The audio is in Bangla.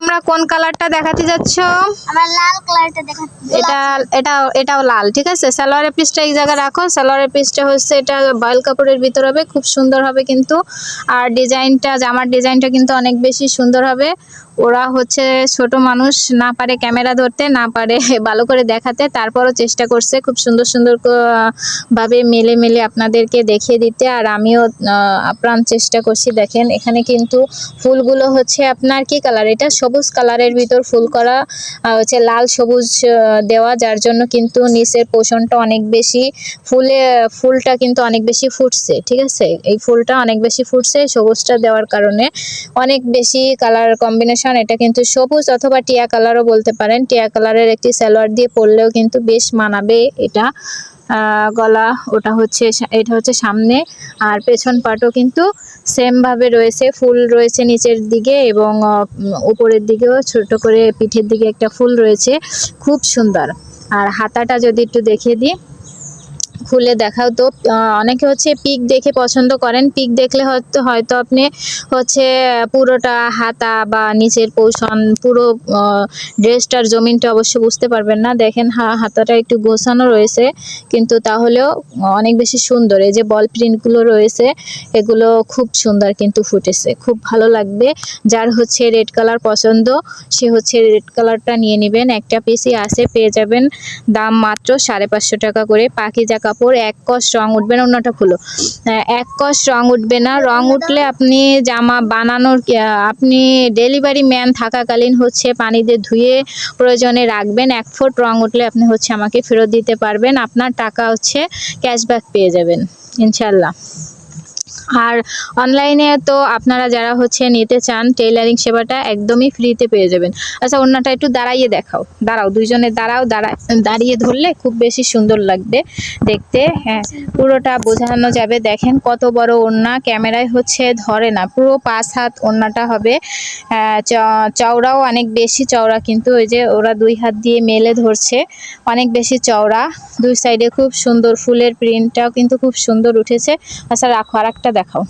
তোমরা কোন কালারটা দেখাতে যাচ্ছ? আমরা লাল কালারটা দেখাচ্ছি। এটাও লাল, ঠিক আছে। সালোয়ারের পিসটা এই জায়গায় রাখো। সালোয়ারের পিসটা হচ্ছে এটা বয়েল কাপড়ের ভিতর হবে, খুব সুন্দর হবে কিন্তু। আর ডিজাইনটা, জামার ডিজাইনটা কিন্তু অনেক বেশি সুন্দর হবে। ওরা হচ্ছে ছোট মানুষ, না পারে ক্যামেরা ধরতে, না পারে ভালো করে দেখাতে, তারপরও চেষ্টা করছে খুব সুন্দর সুন্দর ভাবে মেলে মেলে আপনাদেরকে দেখিয়ে দিতে। আর আমিও আপ্রাণ চেষ্টা করছি। দেখেন এখানে কিন্তু ফুলগুলো হচ্ছে আপনার কি কালার, এটা সবুজ কালারের ভিতর ফুল করা হচ্ছে, লাল সবুজ দেওয়া, যার জন্য কিন্তু নিচের পোষণটা অনেক বেশি ফুলটা কিন্তু অনেক বেশি ফুটছে, ঠিক আছে। এই ফুলটা অনেক বেশি ফুটছে সবুজটা দেওয়ার কারণে, অনেক বেশি কালার কম্বিনেশন। এটা কিন্তু সবুজ অথবা টিয়া কালারও বলতে পারেন। টিয়া কালারের একটি সালোয়ার দিয়ে পরলেও কিন্তু বেশ মানাবে এটা। গলা ওটা হচ্ছে, এটা হচ্ছে সামনে, আর পেছন পাটও কিন্তু সেম ভাবে রয়েছে, ফুল রয়েছে নিচের দিকে এবং উপরের দিকেও ছোট করে পিঠের দিকে একটা ফুল রয়েছে, খুব সুন্দর। আর হাতাটা যদি একটু দেখিয়ে দিই, খুলে দেখাও তো। অনেকে হচ্ছে পিক দেখে পছন্দ করেন, পিক দেখলে হয়তো আপনি হচ্ছে পুরোটা হাতা বা নিচের পোর্শন পুরো ড্রেসটার জমিনটা অবশ্য বুঝতে পারবেন না। দেখেন হাতাটা একটু গোছানো রয়েছে, কিন্তু তাহলেও অনেক বেশি সুন্দর। এই যে বল প্রিন্টগুলো রয়েছে এগুলো খুব সুন্দর কিন্তু ফুটেছে, খুব ভালো লাগবে। যার হচ্ছে রেড কালার পছন্দ সে হচ্ছে রেড কালারটা নিয়ে নেবেন। একটা পিসই আছে, পেয়ে যাবেন। দাম মাত্র 550 টাকা করে। পাকিজা কাপড়, এক কষ রং উঠবে না। অন্যটা খুলো। এক কষ রং উঠবে না। রং উঠলে আপনি জামা বানানোর, আপনি ডেলিভারি ম্যান থাকাকালীন হচ্ছে পানি দিয়ে ধুয়ে প্রয়োজনে রাখবেন। 1 ফুট রং উঠলে আপনি হচ্ছে আমাকে ফেরত দিতে পারবেন, আপনার টাকা হচ্ছে ক্যাশব্যাক পেয়ে যাবেন ইনশাল্লাহ। আর অনলাইনে তো আপনারা যারা হচ্ছে নিতে চান টেইলারিং সেবাটা একদমই ফ্রিতে পেয়ে যাবেন। আচ্ছা ওড়নাটা একটু দাঁড়াইয়ে দেখাও, দাঁড়াও, দুইজনে দাঁড়িয়ে ধরলে খুব বেশি সুন্দর লাগবে দেখতে। হ্যাঁ, পুরোটা বোঝানো যাবে। দেখেন কত বড় ওড়না, ক্যামেরায় হচ্ছে ধরে না, পুরো 5 হাত ওড়নাটা হবে। চওড়াও অনেক বেশি চওড়া, কিন্তু ওই যে ওরা 2 হাত দিয়ে মেলে ধরছে, অনেক বেশি চওড়া। দুই সাইডে খুব সুন্দর ফুলের প্রিন্টটাও কিন্তু খুব সুন্দর উঠেছে। আচ্ছা রাখো, আর একটা দেখাও।